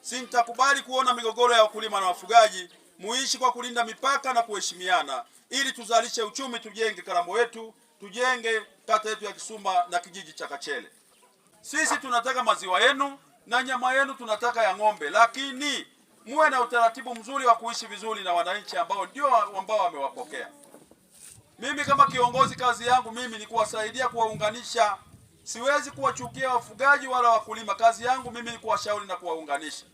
Sintakubali kuona migogoro ya wakulima na wafugaji. Muishi kwa kulinda mipaka na kuheshimiana ili tuzalishe uchumi, tujenge Kalambo yetu, tujenge kata yetu ya Kisuma na kijiji cha Kachele. Sisi tunataka maziwa yenu na nyama yenu tunataka ya ng'ombe, lakini muwe na utaratibu mzuri wa kuishi vizuri na wananchi ambao ndio ambao wamewapokea. Mimi kama kiongozi, kazi yangu mimi ni kuwasaidia, kuwaunganisha. Siwezi kuwachukia wafugaji wala wakulima. Kazi yangu mimi ni kuwashauri na kuwaunganisha.